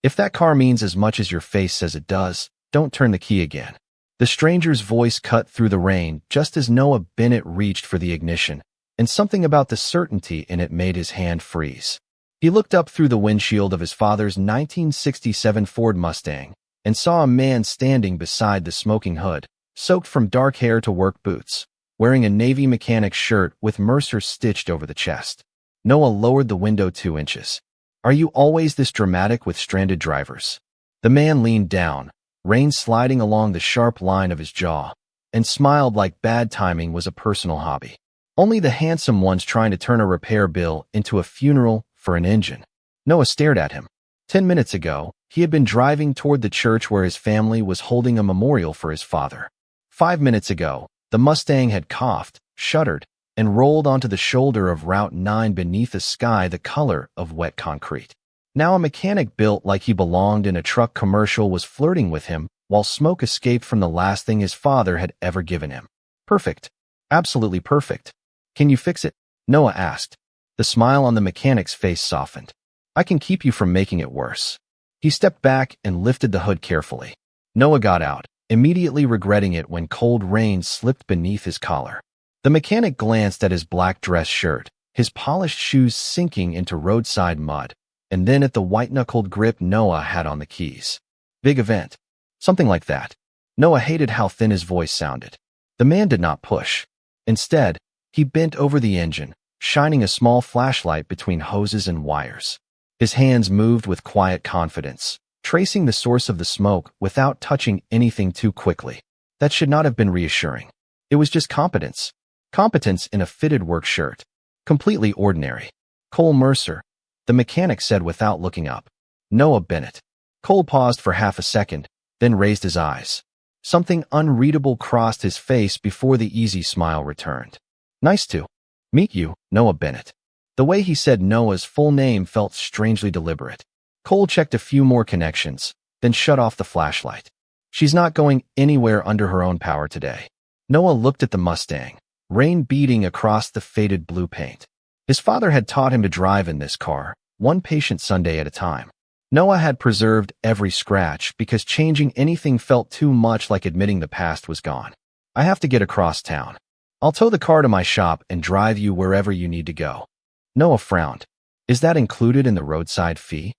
If that car means as much as your face says it does, don't turn the key again. The stranger's voice cut through the rain just as Noah Bennett reached for the ignition, and something about the certainty in it made his hand freeze. He looked up through the windshield of his father's 1967 Ford Mustang and saw a man standing beside the smoking hood, soaked from dark hair to work boots, wearing a navy mechanic's shirt with Mercer stitched over the chest. Noah lowered the window 2 inches. "Are you always this dramatic with stranded drivers?" The man leaned down, rain sliding along the sharp line of his jaw, and smiled like bad timing was a personal hobby. Only the handsome ones trying to turn a repair bill into a funeral for an engine. Noah stared at him. 10 minutes ago, he had been driving toward the church where his family was holding a memorial for his father. 5 minutes ago, the Mustang had coughed, shuddered, and rolled onto the shoulder of Route 9 beneath a sky the color of wet concrete. Now a mechanic built like he belonged in a truck commercial was flirting with him while smoke escaped from the last thing his father had ever given him. Perfect. Absolutely perfect. "Can you fix it?" Noah asked. The smile on the mechanic's face softened. "I can keep you from making it worse." He stepped back and lifted the hood carefully. Noah got out, immediately regretting it when cold rain slipped beneath his collar. The mechanic glanced at his black dress shirt, his polished shoes sinking into roadside mud, and then at the white-knuckled grip Noah had on the keys. "Big event." Something like that. Noah hated how thin his voice sounded. The man did not push. Instead, he bent over the engine, shining a small flashlight between hoses and wires. His hands moved with quiet confidence, tracing the source of the smoke without touching anything too quickly. That should not have been reassuring. It was just competence. Competence in a fitted work shirt. Completely ordinary. "Cole Mercer," the mechanic said without looking up. "Noah Bennett." Cole paused for half a second, then raised his eyes. Something unreadable crossed his face before the easy smile returned. "Nice to meet you, Noah Bennett." The way he said Noah's full name felt strangely deliberate. Cole checked a few more connections, then shut off the flashlight. She's not going anywhere under her own power today. Noah looked at the Mustang, rain beating across the faded blue paint. His father had taught him to drive in this car, one patient Sunday at a time. Noah had preserved every scratch because changing anything felt too much like admitting the past was gone. "I have to get across town. I'll tow the car to my shop and drive you wherever you need to go." Noah frowned. "Is that included in the roadside fee?"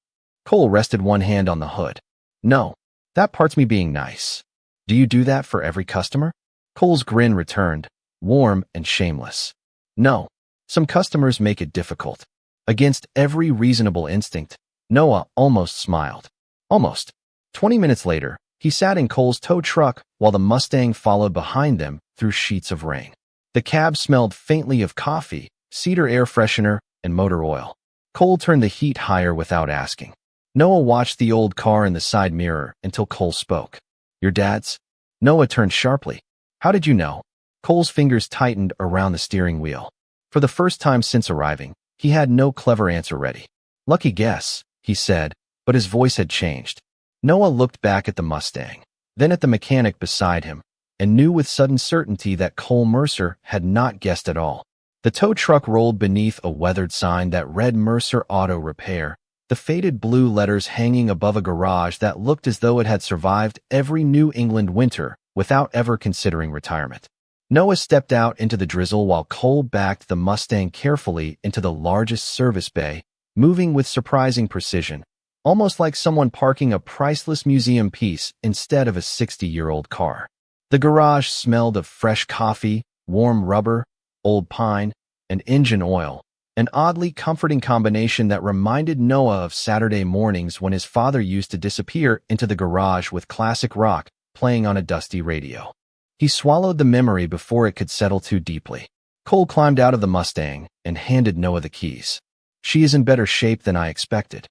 Cole rested one hand on the hood. "No, that part's me being nice." "Do you do that for every customer?" Cole's grin returned, warm and shameless. "No, some customers make it difficult." Against every reasonable instinct, Noah almost smiled. Almost. 20 minutes later, he sat in Cole's tow truck while the Mustang followed behind them through sheets of rain. The cab smelled faintly of coffee, cedar air freshener, and motor oil. Cole turned the heat higher without asking. Noah watched the old car in the side mirror until Cole spoke. "Your dad's?" Noah turned sharply. "How did you know?" Cole's fingers tightened around the steering wheel. For the first time since arriving, he had no clever answer ready. "Lucky guess," he said, but his voice had changed. Noah looked back at the Mustang, then at the mechanic beside him, and knew with sudden certainty that Cole Mercer had not guessed at all. The tow truck rolled beneath a weathered sign that read Mercer Auto Repair, the faded blue letters hanging above a garage that looked as though it had survived every New England winter without ever considering retirement. Noah stepped out into the drizzle while Cole backed the Mustang carefully into the largest service bay, moving with surprising precision, almost like someone parking a priceless museum piece instead of a 60-year-old car. The garage smelled of fresh coffee, warm rubber, old pine, and engine oil, an oddly comforting combination that reminded Noah of Saturday mornings when his father used to disappear into the garage with classic rock playing on a dusty radio. He swallowed the memory before it could settle too deeply. Cole climbed out of the Mustang and handed Noah the keys. "She is in better shape than I expected."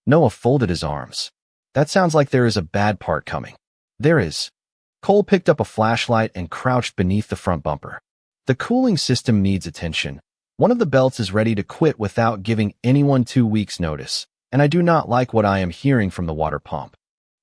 Noah folded his arms. "That sounds like there is a bad part coming." "There is." Cole picked up a flashlight and crouched beneath the front bumper. "The cooling system needs attention. One of the belts is ready to quit without giving anyone 2 weeks' notice, and I do not like what I am hearing from the water pump."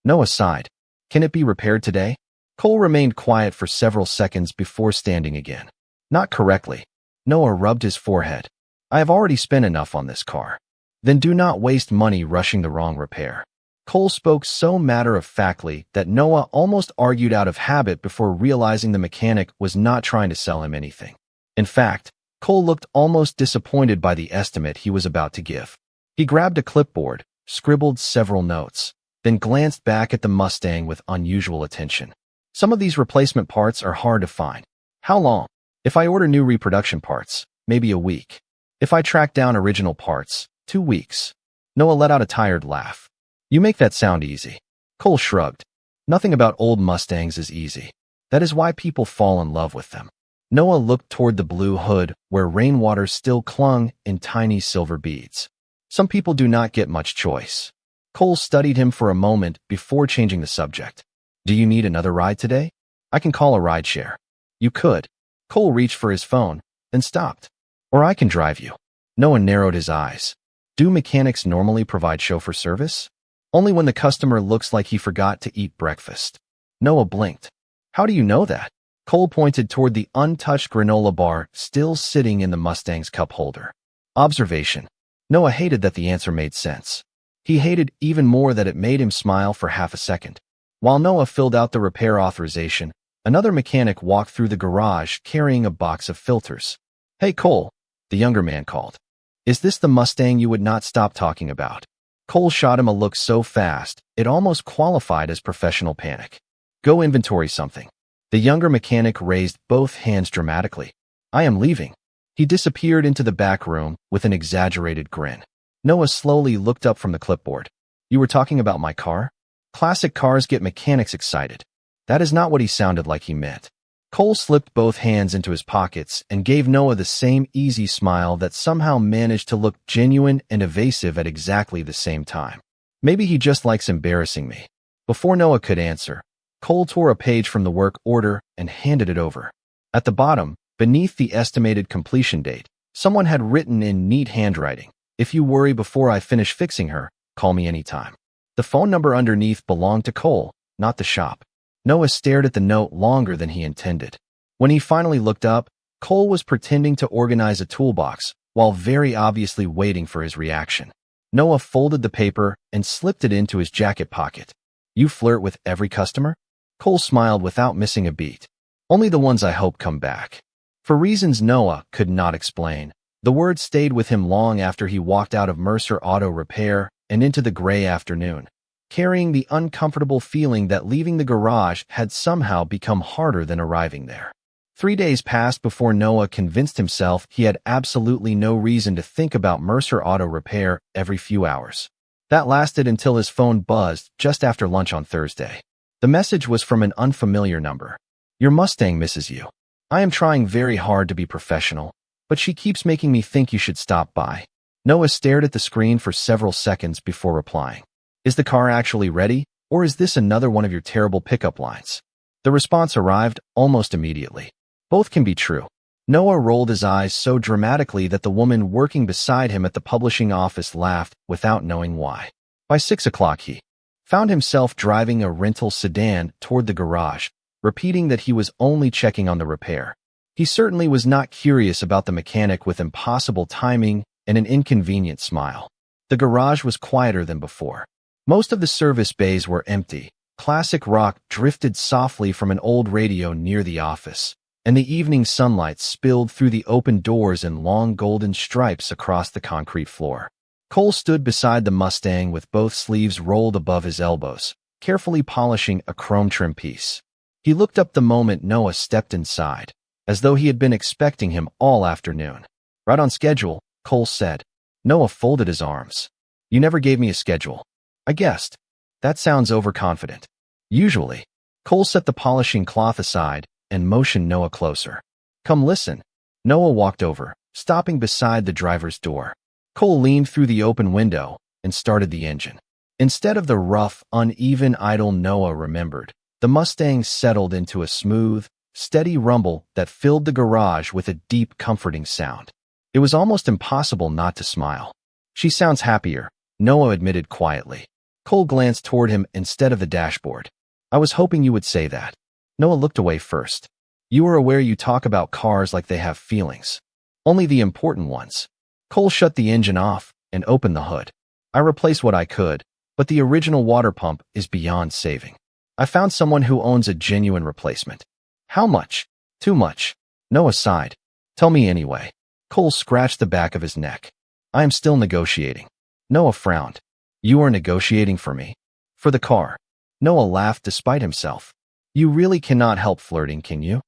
Noah sighed. "Can it be repaired today?" Cole remained quiet for several seconds before standing again. "Not correctly." Noah rubbed his forehead. "I have already spent enough on this car." "Then do not waste money rushing the wrong repair." Cole spoke so matter-of-factly that Noah almost argued out of habit before realizing the mechanic was not trying to sell him anything. In fact, Cole looked almost disappointed by the estimate he was about to give. He grabbed a clipboard, scribbled several notes, then glanced back at the Mustang with unusual attention. Some of these replacement parts are hard to find. How long? If I order new reproduction parts, maybe a week. If I track down original parts, 2 weeks. Noah let out a tired laugh. You make that sound easy. Cole shrugged. Nothing about old Mustangs is easy. That is why people fall in love with them. Noah looked toward the blue hood, where rainwater still clung in tiny silver beads. Some people do not get much choice. Cole studied him for a moment before changing the subject. Do you need another ride today? I can call a rideshare. You could. Cole reached for his phone, then stopped. Or I can drive you. Noah narrowed his eyes. Do mechanics normally provide chauffeur service? Only when the customer looks like he forgot to eat breakfast. Noah blinked. How do you know that? Cole pointed toward the untouched granola bar still sitting in the Mustang's cup holder. Observation. Noah hated that the answer made sense. He hated even more that it made him smile for half a second. While Noah filled out the repair authorization, another mechanic walked through the garage carrying a box of filters. Hey Cole, the younger man called. Is this the Mustang you would not stop talking about? Cole shot him a look so fast, it almost qualified as professional panic. Go inventory something. The younger mechanic raised both hands dramatically. I am leaving. He disappeared into the back room with an exaggerated grin. Noah slowly looked up from the clipboard. You were talking about my car? Classic cars get mechanics excited. That is not what he sounded like he meant. Cole slipped both hands into his pockets and gave Noah the same easy smile that somehow managed to look genuine and evasive at exactly the same time. Maybe he just likes embarrassing me. Before Noah could answer, Cole tore a page from the work order and handed it over. At the bottom, beneath the estimated completion date, someone had written in neat handwriting, if you worry before I finish fixing her, call me anytime. The phone number underneath belonged to Cole, not the shop. Noah stared at the note longer than he intended. When he finally looked up, Cole was pretending to organize a toolbox while very obviously waiting for his reaction. Noah folded the paper and slipped it into his jacket pocket. You flirt with every customer? Cole smiled without missing a beat. Only the ones I hope come back. For reasons Noah could not explain, the word stayed with him long after he walked out of Mercer Auto Repair and into the gray afternoon, carrying the uncomfortable feeling that leaving the garage had somehow become harder than arriving there. 3 days passed before Noah convinced himself he had absolutely no reason to think about Mercer Auto Repair every few hours. That lasted until his phone buzzed just after lunch on Thursday. The message was from an unfamiliar number. Your Mustang misses you. I am trying very hard to be professional, but she keeps making me think you should stop by. Noah stared at the screen for several seconds before replying. Is the car actually ready, or is this another one of your terrible pickup lines? The response arrived almost immediately. Both can be true. Noah rolled his eyes so dramatically that the woman working beside him at the publishing office laughed without knowing why. By 6 o'clock he found himself driving a rental sedan toward the garage, repeating that he was only checking on the repair. He certainly was not curious about the mechanic with impossible timing and an inconvenient smile. The garage was quieter than before. Most of the service bays were empty. Classic rock drifted softly from an old radio near the office, and the evening sunlight spilled through the open doors in long golden stripes across the concrete floor. Cole stood beside the Mustang with both sleeves rolled above his elbows, carefully polishing a chrome trim piece. He looked up the moment Noah stepped inside, as though he had been expecting him all afternoon. Right on schedule, Cole said. Noah folded his arms. You never gave me a schedule. I guessed. That sounds overconfident. Usually. Cole set the polishing cloth aside and motioned Noah closer. Come listen. Noah walked over, stopping beside the driver's door. Cole leaned through the open window and started the engine. Instead of the rough, uneven idle Noah remembered, the Mustang settled into a smooth, steady rumble that filled the garage with a deep, comforting sound. It was almost impossible not to smile. She sounds happier, Noah admitted quietly. Cole glanced toward him instead of the dashboard. I was hoping you would say that. Noah looked away first. You are aware you talk about cars like they have feelings. Only the important ones. Cole shut the engine off and opened the hood. I replaced what I could, but the original water pump is beyond saving. I found someone who owns a genuine replacement. How much? Too much. Noah sighed. Tell me anyway. Cole scratched the back of his neck. I am still negotiating. Noah frowned. You are negotiating for me? For the car. Noah laughed despite himself. You really cannot help flirting, can you?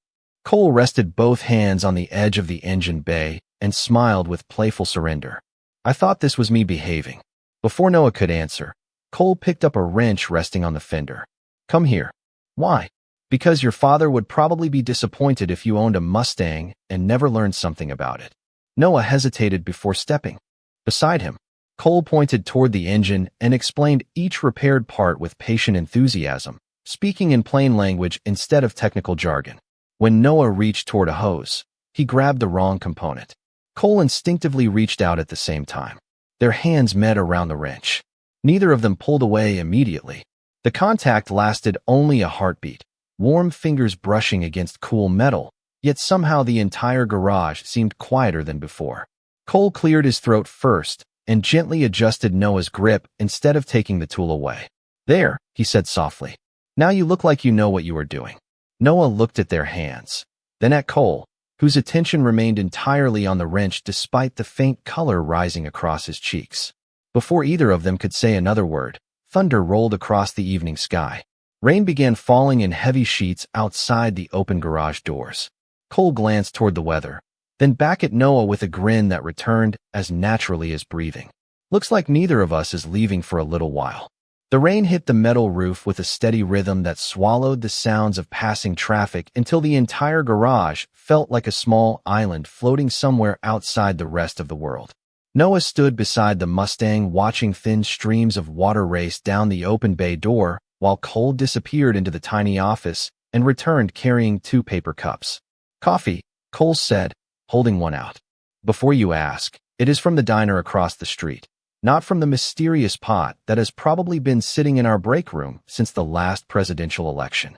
Cole rested both hands on the edge of the engine bay and smiled with playful surrender. I thought this was me behaving. Before Noah could answer, Cole picked up a wrench resting on the fender. Come here. Why? Because your father would probably be disappointed if you owned a Mustang and never learned something about it. Noah hesitated before stepping. Beside him, Cole pointed toward the engine and explained each repaired part with patient enthusiasm, speaking in plain language instead of technical jargon. When Noah reached toward a hose, he grabbed the wrong component. Cole instinctively reached out at the same time. Their hands met around the wrench. Neither of them pulled away immediately. The contact lasted only a heartbeat, warm fingers brushing against cool metal, yet somehow the entire garage seemed quieter than before. Cole cleared his throat first and gently adjusted Noah's grip instead of taking the tool away. There, he said softly. Now you look like you know what you are doing. Noah looked at their hands, then at Cole, whose attention remained entirely on the wrench despite the faint color rising across his cheeks. Before either of them could say another word, thunder rolled across the evening sky. Rain began falling in heavy sheets outside the open garage doors. Cole glanced toward the weather, then back at Noah with a grin that returned as naturally as breathing. Looks like neither of us is leaving for a little while. The rain hit the metal roof with a steady rhythm that swallowed the sounds of passing traffic until the entire garage felt like a small island floating somewhere outside the rest of the world. Noah stood beside the Mustang watching thin streams of water race down the open bay door while Cole disappeared into the tiny office and returned carrying 2 paper cups. Coffee, Cole said, holding one out. Before you ask, it is from the diner across the street, not from the mysterious pot that has probably been sitting in our break room since the last presidential election.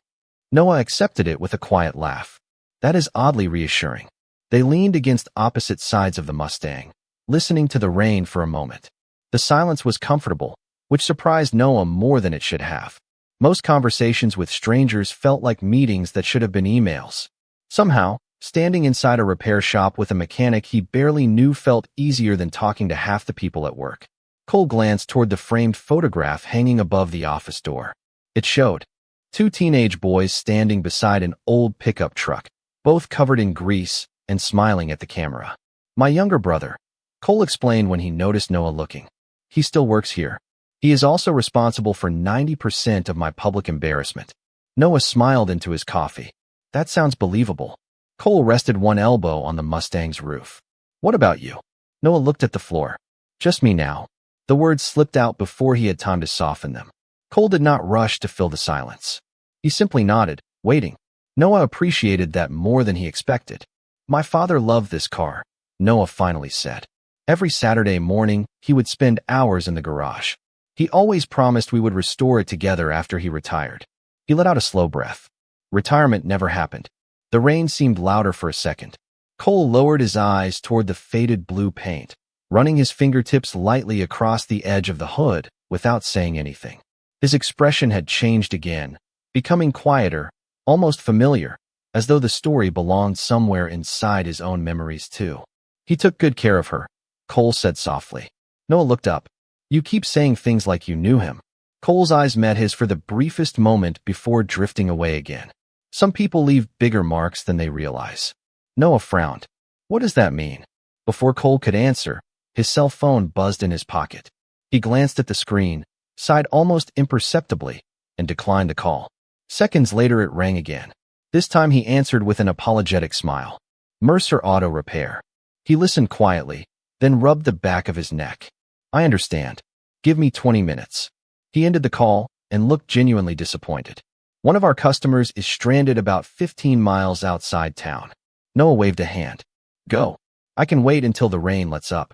Noah accepted it with a quiet laugh. That is oddly reassuring. They leaned against opposite sides of the Mustang, listening to the rain for a moment. The silence was comfortable, which surprised Noah more than it should have. Most conversations with strangers felt like meetings that should have been emails. Somehow, standing inside a repair shop with a mechanic he barely knew felt easier than talking to half the people at work. Cole glanced toward the framed photograph hanging above the office door. It showed 2 teenage boys standing beside an old pickup truck, both covered in grease and smiling at the camera. My younger brother, Cole explained when he noticed Noah looking. He still works here. He is also responsible for 90% of my public embarrassment. Noah smiled into his coffee. That sounds believable. Cole rested one elbow on the Mustang's roof. What about you? Noah looked at the floor. Just me now. The words slipped out before he had time to soften them. Cole did not rush to fill the silence. He simply nodded, waiting. Noah appreciated that more than he expected. My father loved this car, Noah finally said. Every Saturday morning, he would spend hours in the garage. He always promised we would restore it together after he retired. He let out a slow breath. Retirement never happened. The rain seemed louder for a second. Cole lowered his eyes toward the faded blue paint, running his fingertips lightly across the edge of the hood without saying anything. His expression had changed again, becoming quieter, almost familiar, as though the story belonged somewhere inside his own memories too. He took good care of her, Cole said softly. Noah looked up. You keep saying things like you knew him. Cole's eyes met his for the briefest moment before drifting away again. Some people leave bigger marks than they realize. Noah frowned. What does that mean? Before Cole could answer, his cell phone buzzed in his pocket. He glanced at the screen, sighed almost imperceptibly, and declined the call. Seconds later it rang again. This time he answered with an apologetic smile. Mercer Auto Repair. He listened quietly, then rubbed the back of his neck. I understand. Give me 20 minutes. He ended the call and looked genuinely disappointed. One of our customers is stranded about 15 miles outside town. Noah waved a hand. Go. I can wait until the rain lets up.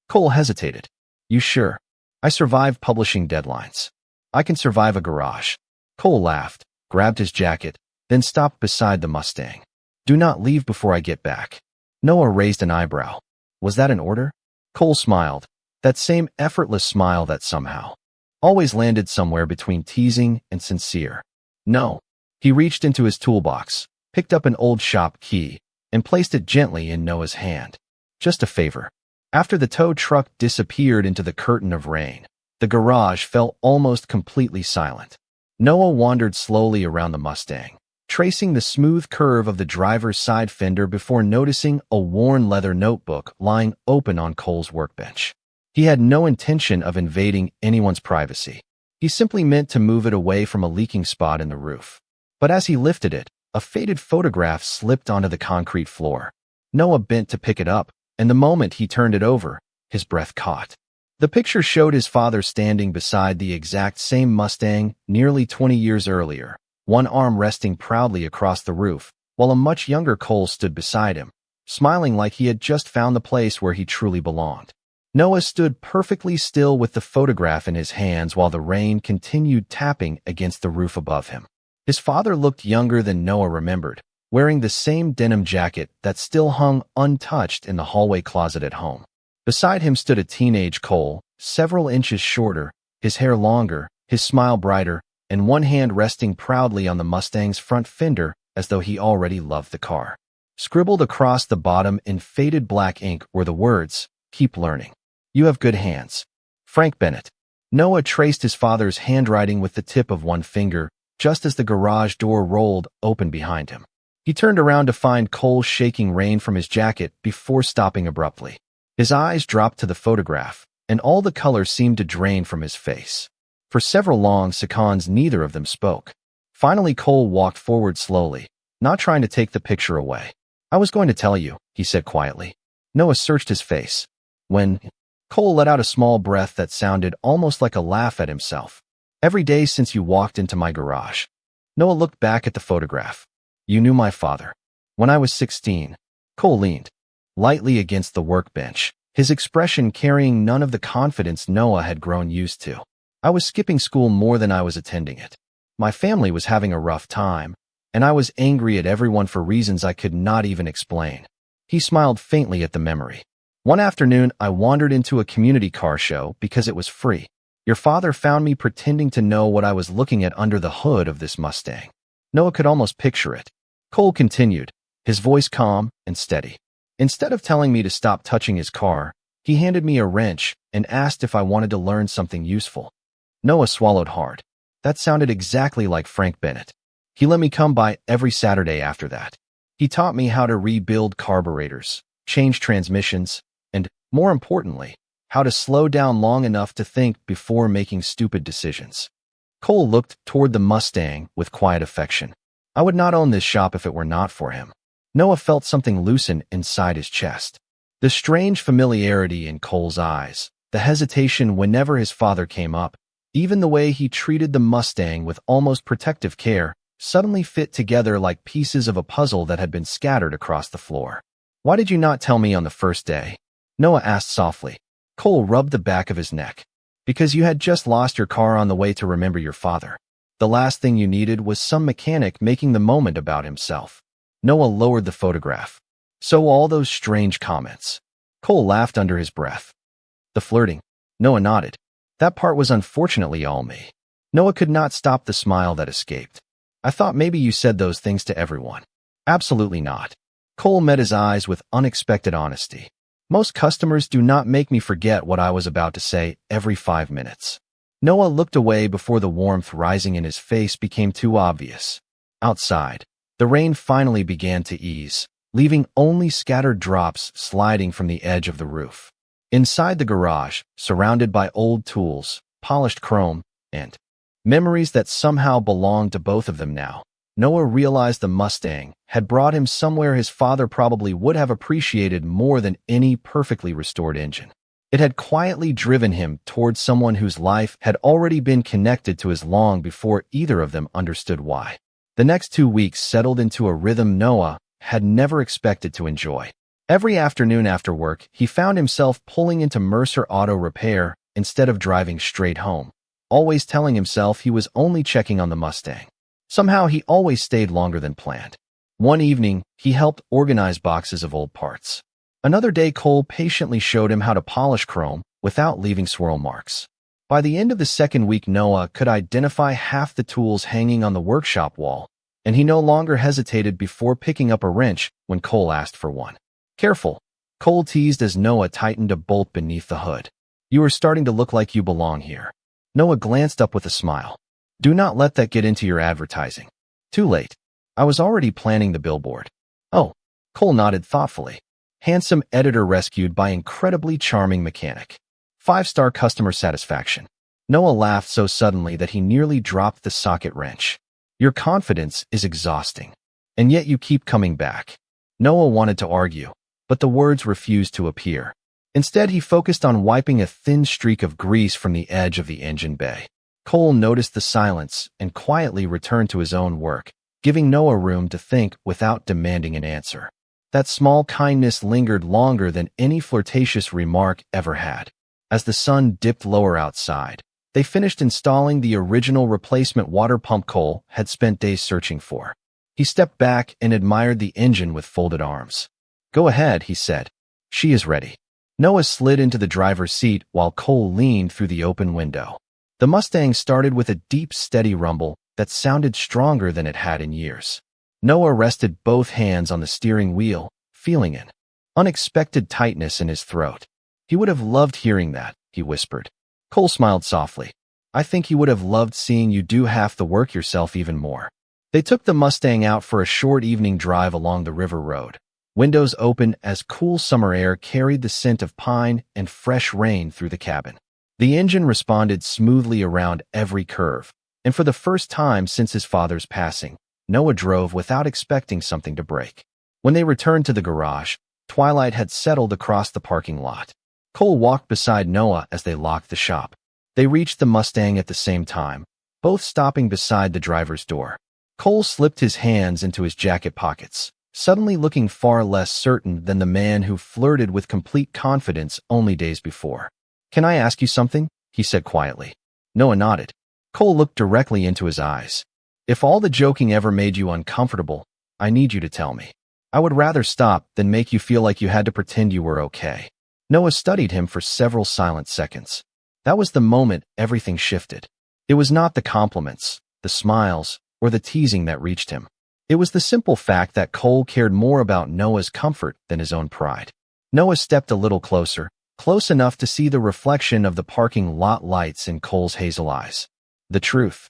Cole hesitated. You sure? I survive publishing deadlines. I can survive a garage. Cole laughed, grabbed his jacket, then stopped beside the Mustang. Do not leave before I get back. Noah raised an eyebrow. Was that an order? Cole smiled, that same effortless smile that somehow always landed somewhere between teasing and sincere. No. He reached into his toolbox, picked up an old shop key, and placed it gently in Noah's hand. Just a favor. After the tow truck disappeared into the curtain of rain, the garage fell almost completely silent. Noah wandered slowly around the Mustang, tracing the smooth curve of the driver's side fender before noticing a worn leather notebook lying open on Cole's workbench. He had no intention of invading anyone's privacy. He simply meant to move it away from a leaking spot in the roof. But as he lifted it, a faded photograph slipped onto the concrete floor. Noah bent to pick it up, and the moment he turned it over, his breath caught. The picture showed his father standing beside the exact same Mustang nearly 20 years earlier, one arm resting proudly across the roof, while a much younger Cole stood beside him, smiling like he had just found the place where he truly belonged. Noah stood perfectly still with the photograph in his hands while the rain continued tapping against the roof above him. His father looked younger than Noah remembered, wearing the same denim jacket that still hung untouched in the hallway closet at home. Beside him stood a teenage Cole, several inches shorter, his hair longer, his smile brighter, and one hand resting proudly on the Mustang's front fender as though he already loved the car. Scribbled across the bottom in faded black ink were the words, "Keep learning. You have good hands. Frank Bennett." Noah traced his father's handwriting with the tip of one finger, just as the garage door rolled open behind him. He turned around to find Cole shaking rain from his jacket before stopping abruptly. His eyes dropped to the photograph, and all the color seemed to drain from his face. For several long seconds, neither of them spoke. Finally, Cole walked forward slowly, not trying to take the picture away. "I was going to tell you," he said quietly. Noah searched his face. When Cole let out a small breath that sounded almost like a laugh at himself. "Every day since you walked into my garage." Noah looked back at the photograph. "You knew my father. When I was 16. Cole leaned lightly against the workbench, his expression carrying none of the confidence Noah had grown used to. "I was skipping school more than I was attending it. My family was having a rough time, and I was angry at everyone for reasons I could not even explain." He smiled faintly at the memory. "One afternoon, I wandered into a community car show because it was free. Your father found me pretending to know what I was looking at under the hood of this Mustang." Noah could almost picture it. Cole continued, his voice calm and steady. "Instead of telling me to stop touching his car, he handed me a wrench and asked if I wanted to learn something useful." Noah swallowed hard. That sounded exactly like Frank Bennett. "He let me come by every Saturday after that. He taught me how to rebuild carburetors, change transmissions, and, more importantly, how to slow down long enough to think before making stupid decisions." Cole looked toward the Mustang with quiet affection. "I would not own this shop if it were not for him." Noah felt something loosen inside his chest. The strange familiarity in Cole's eyes, the hesitation whenever his father came up, even the way he treated the Mustang with almost protective care, suddenly fit together like pieces of a puzzle that had been scattered across the floor. "Why did you not tell me on the first day?" Noah asked softly. Cole rubbed the back of his neck. "Because you had just lost your car on the way to remember your father. The last thing you needed was some mechanic making the moment about himself." Noah lowered the photograph. "So all those strange comments." Cole laughed under his breath. "The flirting." Noah nodded. "That part was unfortunately all me." Noah could not stop the smile that escaped. "I thought maybe you said those things to everyone." "Absolutely not." Cole met his eyes with unexpected honesty. "Most customers do not make me forget what I was about to say every 5 minutes." Noah looked away before the warmth rising in his face became too obvious. Outside, the rain finally began to ease, leaving only scattered drops sliding from the edge of the roof. Inside the garage, surrounded by old tools, polished chrome, and memories that somehow belonged to both of them now, Noah realized the Mustang had brought him somewhere his father probably would have appreciated more than any perfectly restored engine. It had quietly driven him towards someone whose life had already been connected to his long before either of them understood why. The next 2 weeks settled into a rhythm Noah had never expected to enjoy. Every afternoon after work, he found himself pulling into Mercer Auto Repair instead of driving straight home, always telling himself he was only checking on the Mustang. Somehow he always stayed longer than planned. One evening, he helped organize boxes of old parts. Another day, Cole patiently showed him how to polish chrome without leaving swirl marks. By the end of the second week, Noah could identify half the tools hanging on the workshop wall, and he no longer hesitated before picking up a wrench when Cole asked for one. Careful, Cole teased as Noah tightened a bolt beneath the hood. You are starting to look like you belong here. Noah glanced up with a smile. Do not let that get into your advertising. Too late. I was already planning the billboard. Oh, Cole nodded thoughtfully. Handsome editor rescued by incredibly charming mechanic. 5-star customer satisfaction. Noah laughed so suddenly that he nearly dropped the socket wrench. Your confidence is exhausting. And yet you keep coming back. Noah wanted to argue, but the words refused to appear. Instead, he focused on wiping a thin streak of grease from the edge of the engine bay. Cole noticed the silence and quietly returned to his own work, giving Noah room to think without demanding an answer. That small kindness lingered longer than any flirtatious remark ever had. As the sun dipped lower outside, they finished installing the original replacement water pump Cole had spent days searching for. He stepped back and admired the engine with folded arms. Go ahead, he said. She is ready. Noah slid into the driver's seat while Cole leaned through the open window. The Mustang started with a deep, steady rumble that sounded stronger than it had in years. Noah rested both hands on the steering wheel, feeling an unexpected tightness in his throat. He would have loved hearing that, he whispered. Cole smiled softly. I think he would have loved seeing you do half the work yourself even more. They took the Mustang out for a short evening drive along the river road. Windows open as cool summer air carried the scent of pine and fresh rain through the cabin. The engine responded smoothly around every curve, and for the first time since his father's passing, Noah drove without expecting something to break. When they returned to the garage, twilight had settled across the parking lot. Cole walked beside Noah as they locked the shop. They reached the Mustang at the same time, both stopping beside the driver's door. Cole slipped his hands into his jacket pockets, suddenly looking far less certain than the man who flirted with complete confidence only days before. Can I ask you something? He said quietly. Noah nodded. Cole looked directly into his eyes. If all the joking ever made you uncomfortable, I need you to tell me. I would rather stop than make you feel like you had to pretend you were okay. Noah studied him for several silent seconds. That was the moment everything shifted. It was not the compliments, the smiles, or the teasing that reached him. It was the simple fact that Cole cared more about Noah's comfort than his own pride. Noah stepped a little closer, close enough to see the reflection of the parking lot lights in Cole's hazel eyes. The truth?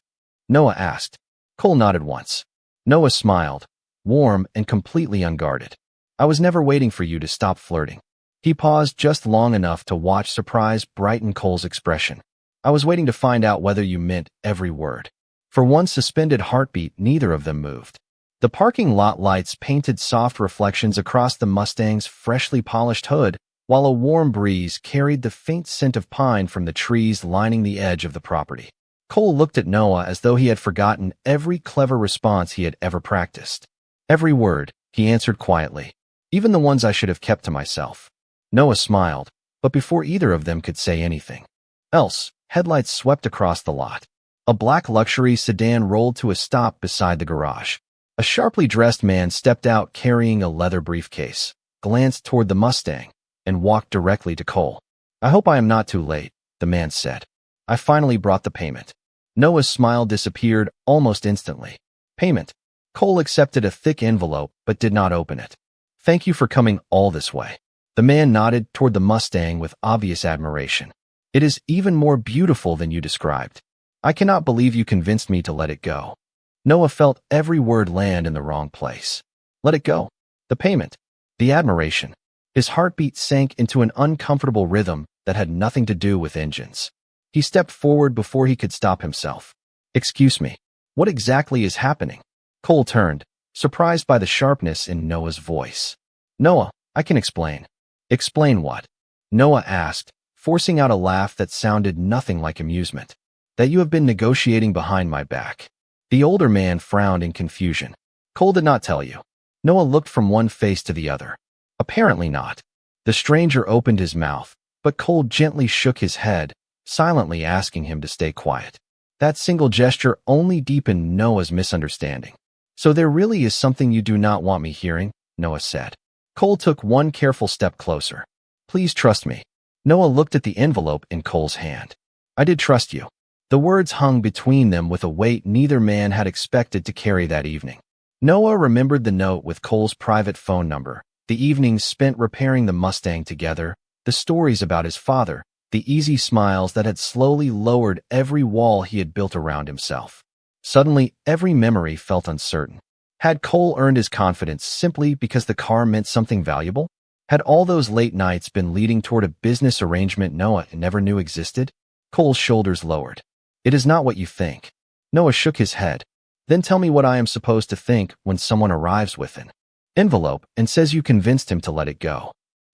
Noah asked. Cole nodded once. Noah smiled, warm and completely unguarded. I was never waiting for you to stop flirting. He paused just long enough to watch surprise brighten Cole's expression. I was waiting to find out whether you meant every word. For one suspended heartbeat, neither of them moved. The parking lot lights painted soft reflections across the Mustang's freshly polished hood, while a warm breeze carried the faint scent of pine from the trees lining the edge of the property. Cole looked at Noah as though he had forgotten every clever response he had ever practiced. Every word, he answered quietly, even the ones I should have kept to myself. Noah smiled, but before either of them could say anything else, headlights swept across the lot. A black luxury sedan rolled to a stop beside the garage. A sharply dressed man stepped out carrying a leather briefcase, glanced toward the Mustang, and walked directly to Cole. I hope I am not too late, the man said. I finally brought the payment. Noah's smile disappeared almost instantly. Payment. Cole accepted a thick envelope but did not open it. Thank you for coming all this way. The man nodded toward the Mustang with obvious admiration. It is even more beautiful than you described. I cannot believe you convinced me to let it go. Noah felt every word land in the wrong place. Let it go. The payment. The admiration. His heartbeat sank into an uncomfortable rhythm that had nothing to do with engines. He stepped forward before he could stop himself. Excuse me. What exactly is happening? Cole turned, surprised by the sharpness in Noah's voice. Noah, I can explain. Explain what? Noah asked, forcing out a laugh that sounded nothing like amusement. That you have been negotiating behind my back. The older man frowned in confusion. Cole did not tell you. Noah looked from one face to the other. Apparently not. The stranger opened his mouth, but Cole gently shook his head, silently asking him to stay quiet. That single gesture only deepened Noah's misunderstanding. So there really is something you do not want me hearing, Noah said. Cole took one careful step closer. Please trust me. Noah looked at the envelope in Cole's hand. I did trust you. The words hung between them with a weight neither man had expected to carry that evening. Noah remembered the note with Cole's private phone number, the evenings spent repairing the Mustang together, the stories about his father, the easy smiles that had slowly lowered every wall he had built around himself. Suddenly, every memory felt uncertain. Had Cole earned his confidence simply because the car meant something valuable? Had all those late nights been leading toward a business arrangement Noah never knew existed? Cole's shoulders lowered. It is not what you think. Noah shook his head. Then tell me what I am supposed to think when someone arrives with an envelope and says you convinced him to let it go.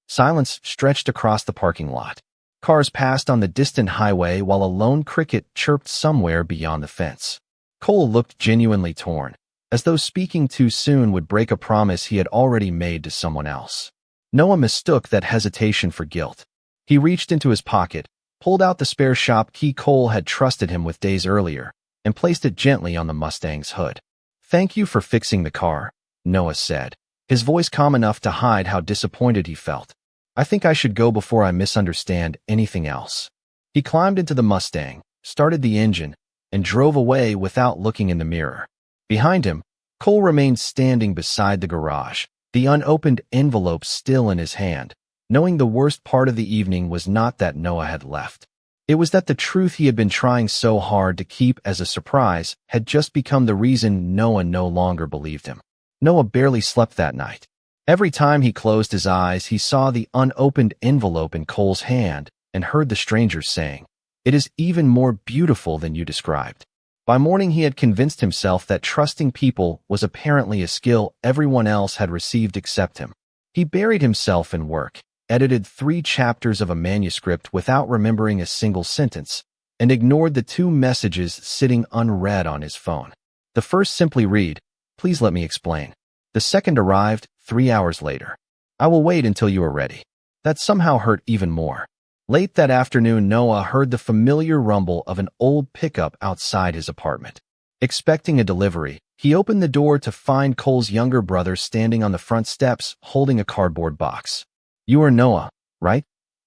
Silence stretched across the parking lot. Cars passed on the distant highway while a lone cricket chirped somewhere beyond the fence. Cole looked genuinely torn, as though speaking too soon would break a promise he had already made to someone else. Noah mistook that hesitation for guilt. He reached into his pocket, pulled out the spare shop key Cole had trusted him with days earlier, and placed it gently on the Mustang's hood. "Thank you for fixing the car," Noah said, his voice calm enough to hide how disappointed he felt. "I think I should go before I misunderstand anything else." He climbed into the Mustang, started the engine, and drove away without looking in the mirror. Behind him, Cole remained standing beside the garage, the unopened envelope still in his hand, knowing the worst part of the evening was not that Noah had left. It was that the truth he had been trying so hard to keep as a surprise had just become the reason Noah no longer believed him. Noah barely slept that night. Every time he closed his eyes, he saw the unopened envelope in Cole's hand and heard the stranger saying, "It is even more beautiful than you described." By morning, he had convinced himself that trusting people was apparently a skill everyone else had received except him. He buried himself in work, edited 3 chapters of a manuscript without remembering a single sentence, and ignored the 2 messages sitting unread on his phone. The first simply read, "Please let me explain." The second arrived 3 hours later. "I will wait until you are ready." That somehow hurt even more. Late that afternoon, Noah heard the familiar rumble of an old pickup outside his apartment. Expecting a delivery, he opened the door to find Cole's younger brother standing on the front steps holding a cardboard box. "You are Noah, right?"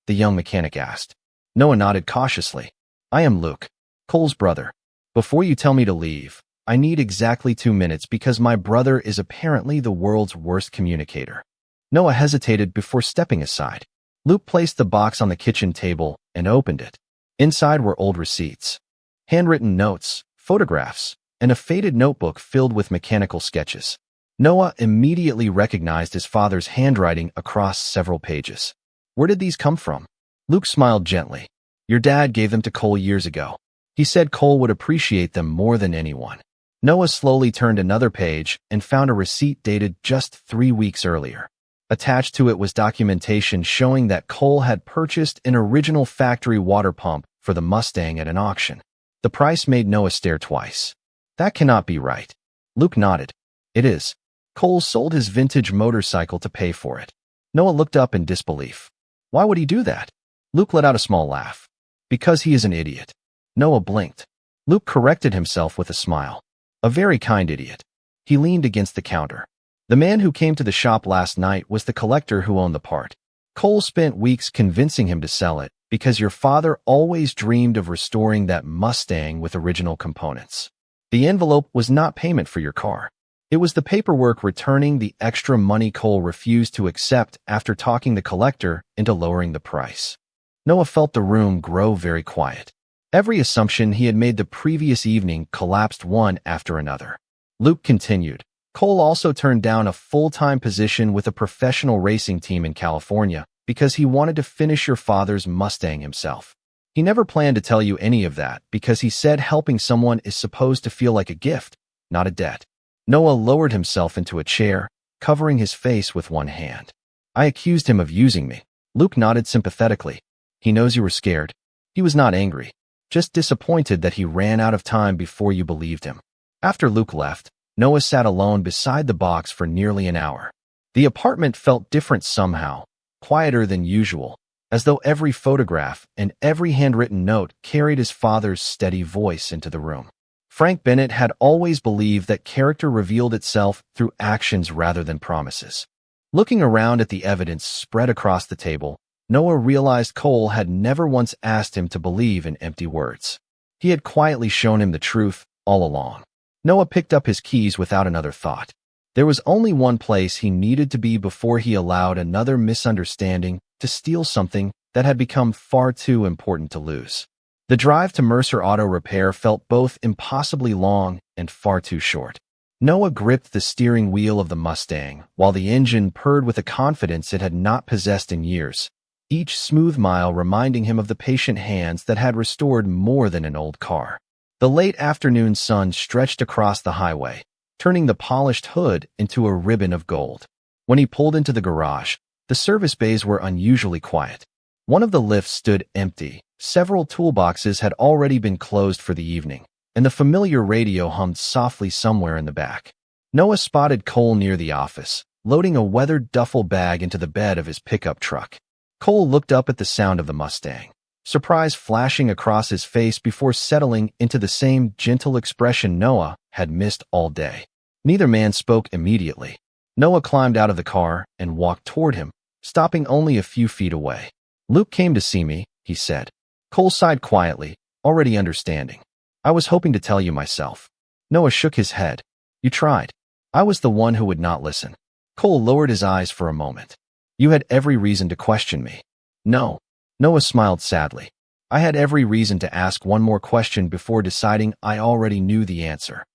the young mechanic asked. Noah nodded cautiously. "I am Luke, Cole's brother. Before you tell me to leave, I need exactly 2 minutes because my brother is apparently the world's worst communicator." Noah hesitated before stepping aside. Luke placed the box on the kitchen table and opened it. Inside were old receipts, handwritten notes, photographs, and a faded notebook filled with mechanical sketches. Noah immediately recognized his father's handwriting across several pages. "Where did these come from?" Luke smiled gently. "Your dad gave them to Cole years ago. He said Cole would appreciate them more than anyone." Noah slowly turned another page and found a receipt dated just 3 weeks earlier. Attached to it was documentation showing that Cole had purchased an original factory water pump for the Mustang at an auction. The price made Noah stare twice. "That cannot be right." Luke nodded. "It is. Cole sold his vintage motorcycle to pay for it." Noah looked up in disbelief. "Why would he do that?" Luke let out a small laugh. "Because he is an idiot." Noah blinked. Luke corrected himself with a smile. "A very kind idiot." He leaned against the counter. "The man who came to the shop last night was the collector who owned the part. Cole spent weeks convincing him to sell it because your father always dreamed of restoring that Mustang with original components. The envelope was not payment for your car. It was the paperwork returning the extra money Cole refused to accept after talking the collector into lowering the price." Noah felt the room grow very quiet. Every assumption he had made the previous evening collapsed one after another. Luke continued. "Cole also turned down a full-time position with a professional racing team in California because he wanted to finish your father's Mustang himself. He never planned to tell you any of that because he said helping someone is supposed to feel like a gift, not a debt." Noah lowered himself into a chair, covering his face with one hand. "I accused him of using me." Luke nodded sympathetically. "He knows you were scared." He was not angry, just disappointed that he ran out of time before you believed him. After Luke left, Noah sat alone beside the box for nearly an hour. The apartment felt different somehow, quieter than usual, as though every photograph and every handwritten note carried his father's steady voice into the room. Frank Bennett had always believed that character revealed itself through actions rather than promises. Looking around at the evidence spread across the table, Noah realized Cole had never once asked him to believe in empty words. He had quietly shown him the truth all along. Noah picked up his keys without another thought. There was only one place he needed to be before he allowed another misunderstanding to steal something that had become far too important to lose. The drive to Mercer Auto Repair felt both impossibly long and far too short. Noah gripped the steering wheel of the Mustang, while the engine purred with a confidence it had not possessed in years, each smooth mile reminding him of the patient hands that had restored more than an old car. The late afternoon sun stretched across the highway, turning the polished hood into a ribbon of gold. When he pulled into the garage, the service bays were unusually quiet. One of the lifts stood empty. Several toolboxes had already been closed for the evening, and the familiar radio hummed softly somewhere in the back. Noah spotted Cole near the office, loading a weathered duffel bag into the bed of his pickup truck. Cole looked up at the sound of the Mustang, surprise flashing across his face before settling into the same gentle expression Noah had missed all day. Neither man spoke immediately. Noah climbed out of the car and walked toward him, stopping only a few feet away. "Luke came to see me," he said. Cole sighed quietly, already understanding. "I was hoping to tell you myself." Noah shook his head. "You tried. I was the one who would not listen." Cole lowered his eyes for a moment. "You had every reason to question me." "No." Noah smiled sadly. "I had every reason to ask one more question before deciding I already knew the answer."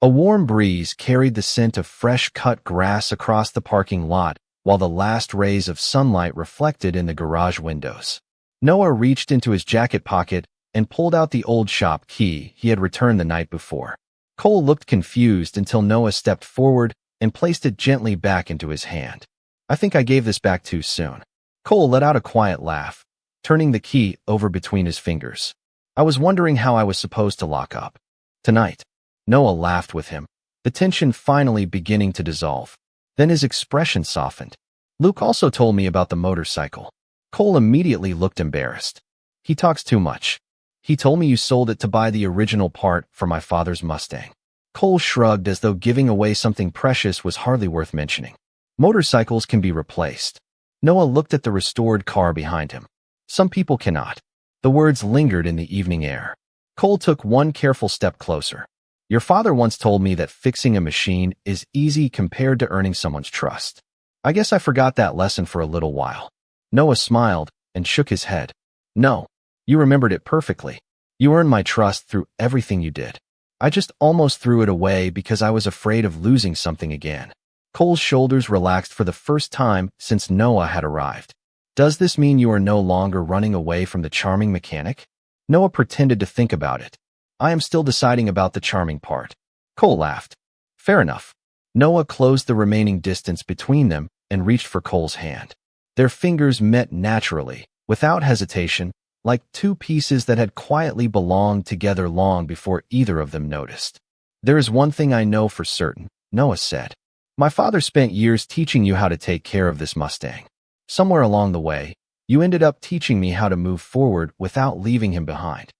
A warm breeze carried the scent of fresh-cut grass across the parking lot, while the last rays of sunlight reflected in the garage windows. Noah reached into his jacket pocket and pulled out the old shop key he had returned the night before. Cole looked confused until Noah stepped forward and placed it gently back into his hand. "I think I gave this back too soon." Cole let out a quiet laugh, turning the key over between his fingers. "I was wondering how I was supposed to lock up tonight." Noah laughed with him, the tension finally beginning to dissolve. Then his expression softened. "Luke also told me about the motorcycle." Cole immediately looked embarrassed. "He talks too much. He told me you sold it to buy the original part for my father's Mustang." Cole shrugged as though giving away something precious was hardly worth mentioning. "Motorcycles can be replaced." Noah looked at the restored car behind him. "Some people cannot." The words lingered in the evening air. Cole took one careful step closer. "Your father once told me that fixing a machine is easy compared to earning someone's trust. I guess I forgot that lesson for a little while." Noah smiled and shook his head. "No, you remembered it perfectly. You earned my trust through everything you did. I just almost threw it away because I was afraid of losing something again." Cole's shoulders relaxed for the first time since Noah had arrived. "Does this mean you are no longer running away from the charming mechanic?" Noah pretended to think about it. "I am still deciding about the charming part." Cole laughed. "Fair enough." Noah closed the remaining distance between them and reached for Cole's hand. Their fingers met naturally, without hesitation, like two pieces that had quietly belonged together long before either of them noticed. "There is one thing I know for certain," Noah said. "My father spent years teaching you how to take care of this Mustang. Somewhere along the way, you ended up teaching me how to move forward without leaving him behind."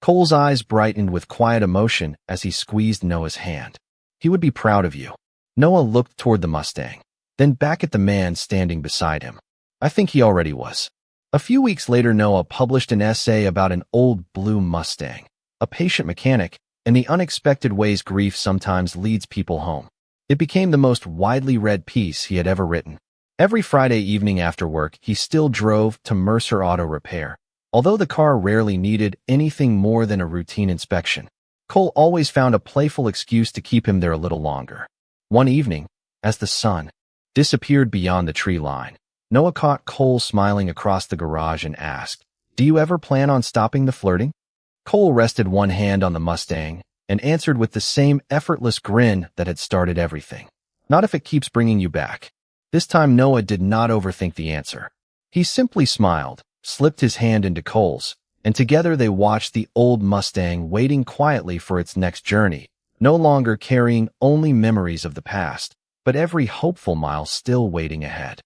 Cole's eyes brightened with quiet emotion as he squeezed Noah's hand. "He would be proud of you." Noah looked toward the Mustang, then back at the man standing beside him. "I think he already was." A few weeks later, Noah published an essay about an old blue Mustang, a patient mechanic, and the unexpected ways grief sometimes leads people home. It became the most widely read piece he had ever written. Every Friday evening after work, he still drove to Mercer Auto Repair, although the car rarely needed anything more than a routine inspection. Cole always found a playful excuse to keep him there a little longer. One evening, as the sun disappeared beyond the tree line, Noah caught Cole smiling across the garage and asked, "Do you ever plan on stopping the flirting?" Cole rested one hand on the Mustang and answered with the same effortless grin that had started everything. "Not if it keeps bringing you back." This time Noah did not overthink the answer. He simply smiled, slipped his hand into Cole's, and together they watched the old Mustang waiting quietly for its next journey, no longer carrying only memories of the past, but every hopeful mile still waiting ahead.